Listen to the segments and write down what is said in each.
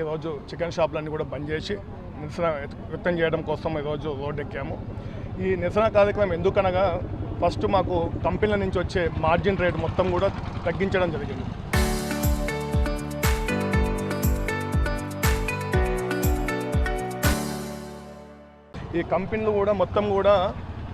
ఈరోజు చికెన్ షాపులన్నీ కూడా బంద్ చేసి నిరసన వ్యక్తం చేయడం కోసం ఈరోజు రోడ్డు ఎక్కాము. ఈ నిరసన కార్యక్రమం ఎందుకనగా ఫస్ట్ మాకు కంపెనీల నుంచి వచ్చే మార్జిన్ రేట్ మొత్తం కూడా తగ్గించడం జరిగింది. ఈ కంపెనీలు కూడా మొత్తం కూడా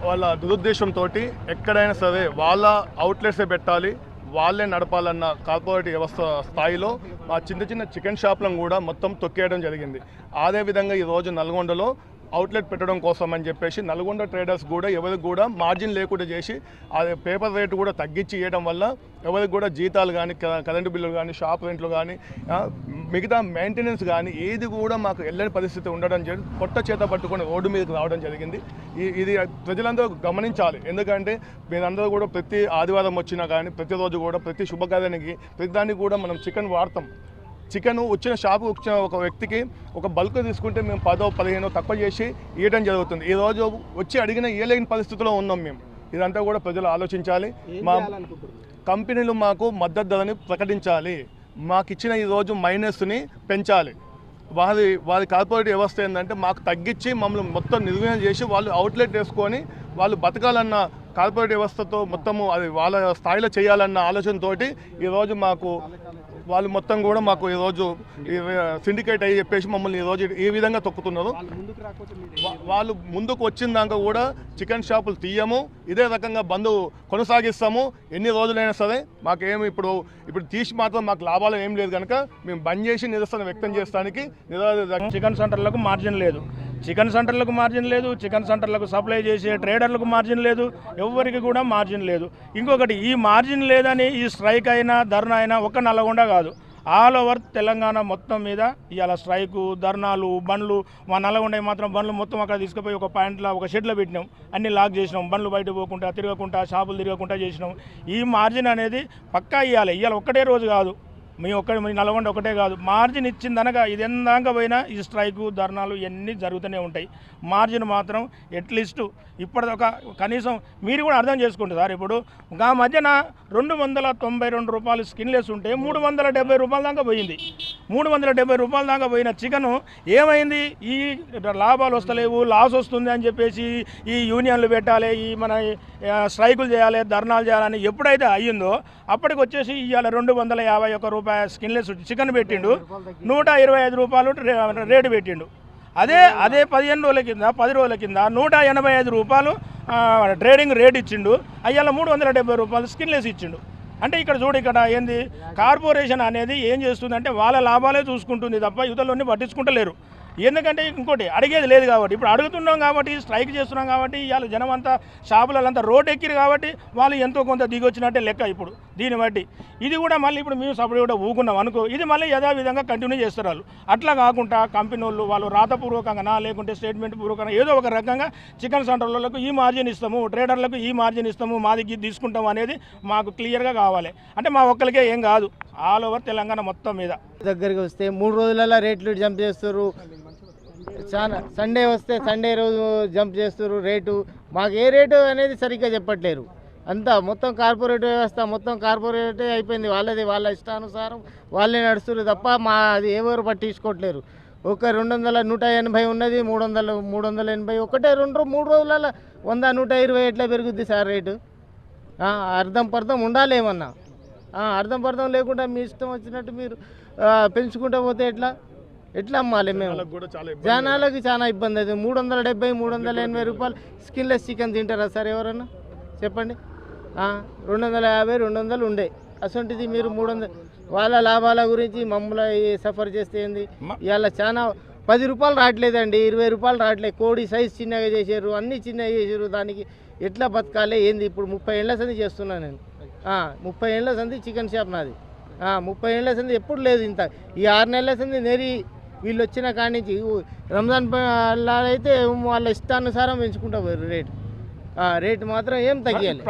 వాళ్ళ దురుద్దేశంతో ఎక్కడైనా సరే వాళ్ళ అవుట్లెట్సే పెట్టాలి, వాళ్ళే నడపాలన్న కార్పొరేట్ వ్యవస్థ స్థాయిలో ఆ చిన్న చిన్న చికెన్ షాపులను కూడా మొత్తం తొక్కేయడం జరిగింది. అదేవిధంగా ఈరోజు నల్గొండలో అవుట్లెట్ పెట్టడం కోసం అని చెప్పేసి నల్గొండ ట్రేడర్స్ కూడా ఎవరికి కూడా మార్జిన్ లేకుండా చేసి అది పేపర్ రేటు కూడా తగ్గించి ఇవ్వడం వల్ల ఎవరికి కూడా జీతాలు కానీ కరెంటు బిల్లులు కానీ షాప్ రెంట్లు కానీ మిగతా మెయింటెనెన్స్ కానీ ఏది కూడా మాకు వెళ్ళని పరిస్థితి ఉండడం జరిగింది. కొత్త చేత పట్టుకొని రోడ్డు మీదకి రావడం జరిగింది. ఇది ప్రజలందరూ గమనించాలి. ఎందుకంటే మీరందరూ కూడా ప్రతి ఆదివారం వచ్చినా కానీ ప్రతిరోజు కూడా ప్రతి శుభకార్యానికి ప్రతిదానికి కూడా మనం చికెన్ వాడతాం. చికెన్ వచ్చిన షాపు వచ్చిన ఒక వ్యక్తికి ఒక బల్క్ తీసుకుంటే మేము 10-15 తక్కువ చేసి ఇవ్వడం జరుగుతుంది. ఈరోజు వచ్చి అడిగిన ఇవ్వలేని పరిస్థితిలో ఉన్నాం మేము. ఇదంతా కూడా ప్రజలు ఆలోచించాలి. మా కంపెనీలు మాకు మద్దతు ధరని ప్రకటించాలి, మాకు ఇచ్చిన ఈరోజు మైనస్ని పెంచాలి. వారి కార్పొరేట్ వ్యవస్థ ఏంటంటే మాకు తగ్గించి మమ్మల్ని మొత్తం నిర్వహణ చేసి వాళ్ళు అవుట్లెట్ వేసుకొని వాళ్ళు బతకాలన్న కార్పొరేట్ వ్యవస్థతో మొత్తము అది వాళ్ళ స్థాయిలో చేయాలన్న ఆలోచనతోటి ఈరోజు మాకు వాళ్ళు మొత్తం కూడా మాకు ఈరోజు సిండికేట్ అయ్యి చెప్పేసి మమ్మల్ని ఈరోజు ఈ విధంగా తొక్కుతున్నారు. వాళ్ళు ముందుకు వచ్చిన దాకా కూడా చికెన్ షాపులు తీయము, ఇదే రకంగా బంద్ కొనసాగిస్తాము. ఎన్ని రోజులైనా సరే మాకేమి ఇప్పుడు తీసి మాత్రం మాకు లాభాలు ఏం లేదు కనుక మేము బంద్ చేసి నిరసన వ్యక్తం చేస్తానికి చికెన్ సెంటర్లకు మార్జిన్ లేదు, చికెన్ సెంటర్లకు మార్జిన్ లేదు, చికెన్ సెంటర్లకు సప్లై చేసే ట్రేడర్లకు మార్జిన్ లేదు, ఎవరికి కూడా మార్జిన్ లేదు. ఇంకొకటి ఈ మార్జిన్ లేదని ఈ స్ట్రైక్ అయినా ధర్నా అయినా ఒక్క నల్గొండ కాదు, ఆల్ ఓవర్ తెలంగాణ మొత్తం మీద ఇవాళ స్ట్రైకు ధర్నాలు బండ్లు. మా నల్గొండ మాత్రం బండ్లు మొత్తం అక్కడ తీసుకుపోయి ఒక పాయింట్లో ఒక షెడ్లో పెట్టినాం, అన్ని లాక్ చేసినాం, బండ్లు బయట పోకుండా తిరగకుండా షాపులు తిరగకుండా చేసినాం. ఈ మార్జిన్ అనేది పక్కా ఇవ్వాలి. ఇవాళ ఒక్కటే రోజు కాదు, మీ నల్గొండ ఒకటే కాదు, మార్జిన్ ఇచ్చిందనగా ఇది ఎందాక పోయినా ఈ స్ట్రైకు ధర్నాలు ఇవన్నీ జరుగుతూనే ఉంటాయి. మార్జిన్ మాత్రం అట్లీస్ట్ ఇప్పటిదాకా కనీసం మీరు కూడా అర్థం చేసుకుంటే సార్, ఇప్పుడు ఆ మధ్యన 292 రూపాయలు స్కిన్లెస్ ఉంటే 370 రూపాయల దాకా పోయింది. 370 రూపాయల దాకా పోయిన చికెను ఏమైంది? ఈ లాభాలు వస్తలేవు, లాస్ వస్తుంది అని చెప్పేసి ఈ యూనియన్లు పెట్టాలి, ఈ మన స్ట్రైకులు చేయాలి, ధర్నాలు చేయాలని ఎప్పుడైతే అయ్యిందో అప్పటికి వచ్చేసి ఇవాళ 251 రూపాయల స్కిన్లెస్ చికెన్ పెట్టిండు, 125 రూపాయలు రేటు పెట్టిండు. అదే 15 రోజుల కింద 10 రోజుల కింద 185 రూపాయలు ట్రేడింగ్ రేట్ ఇచ్చిండు, అయ్యాల 370 రూపాయలు స్కిన్లెస్ ఇచ్చిండు. అంటే ఇక్కడ చూడు, ఇక్కడ ఏంది కార్పొరేషన్ అనేది ఏం చేస్తుందంటే వాళ్ళ లాభాలే చూసుకుంటుంది తప్ప యువతలోని పట్టించుకుంటలేరు. ఎందుకంటే ఇంకోటి అడిగేది లేదు కాబట్టి, ఇప్పుడు అడుగుతున్నాం కాబట్టి స్ట్రైక్ చేస్తున్నాం కాబట్టి ఇవాళ జనం అంతా షాపులంతా రోడ్ ఎక్కిరు కాబట్టి వాళ్ళు ఎంతో కొంత దిగొచ్చినట్టే లెక్క. ఇప్పుడు దీన్ని బట్టి ఇది కూడా మళ్ళీ ఇప్పుడు మేము సపరేట్ కూడా ఊకున్నాం అనుకో, ఇది మళ్ళీ యథావిధంగా కంటిన్యూ చేస్తారు వాళ్ళు. అట్లా కాకుండా కంపెనీ వాళ్ళు రాతపూర్వకంగా లేకుంటే స్టేట్మెంట్ పూర్వకంగా ఏదో ఒక రకంగా చికెన్ సెంటర్లకు ఈ మార్జిన్ ఇస్తాము, ట్రేడర్లకు ఈ మార్జిన్ ఇస్తాము, మాది తీసుకుంటాము అనేది మాకు క్లియర్గా కావాలి. అంటే మా ఒక్కరికే ఏం కాదు, ఆల్ ఓవర్ తెలంగాణ మొత్తం మీద. దగ్గరికి వస్తే 3 రోజులలో రేట్లు జంప్ చేస్తారు, చాలా సండే వస్తే సండే రోజు జంప్ చేస్తారు రేటు. మాకు ఏ రేటు అనేది సరిగ్గా చెప్పట్లేరు. అంతా మొత్తం కార్పొరేట్ వ్యవస్థ, మొత్తం కార్పొరేటే అయిపోయింది. వాళ్ళది వాళ్ళ ఇష్టానుసారం వాళ్ళే నడుస్తారు తప్ప మా అది ఎవరు పట్టించుకోవట్లేరు. ఒక 200 180 ఉన్నది, 380 ఒకటే 2-3 రోజులలో 100 120 ఎట్లా పెరుగుద్ది సార్ రేటు? అర్థం పర్థం ఉండాలి ఏమన్నా. అర్థం పర్థం లేకుండా మీ ఇష్టం వచ్చినట్టు మీరు పెంచుకుంటూ పోతే ఎట్లా అమ్మాలి? మేము జనాలకి చాలా ఇబ్బంది అవుతుంది. 370 380 రూపాయలు స్కిన్లెస్ చికెన్ తింటారా సార్ ఎవరన్నా చెప్పండి? 250 200 ఉండే అసొంటిది మీరు 300. వాళ్ళ లాభాల గురించి మమ్మల్ని సఫర్ చేస్తే ఏంది? ఇవాళ చాలా 10 రూపాయలు రావట్లేదండి, 20 రూపాయలు రావట్లేదు. కోడి సైజ్ చిన్నగా చేసారు, అన్నీ చిన్నగా చేసారు. దానికి ఎట్లా బతకాలి ఏంది? ఇప్పుడు 30 ఏళ్ళ సంది చేస్తున్నాను నేను. 30 ఏళ్ళ సంది చికెన్ షాప్ నాది. 30 ఏళ్ళ సంది ఎప్పుడు లేదు ఇంత. ఈ 6 నెలల సంది నేరి వీళ్ళు వచ్చిన కాడి నుంచి రంజాన్ అయితే వాళ్ళ ఇష్టానుసారం పెంచుకుంటా పోయారు రేటు. రేటు మాత్రం ఏం తగ్గాలి.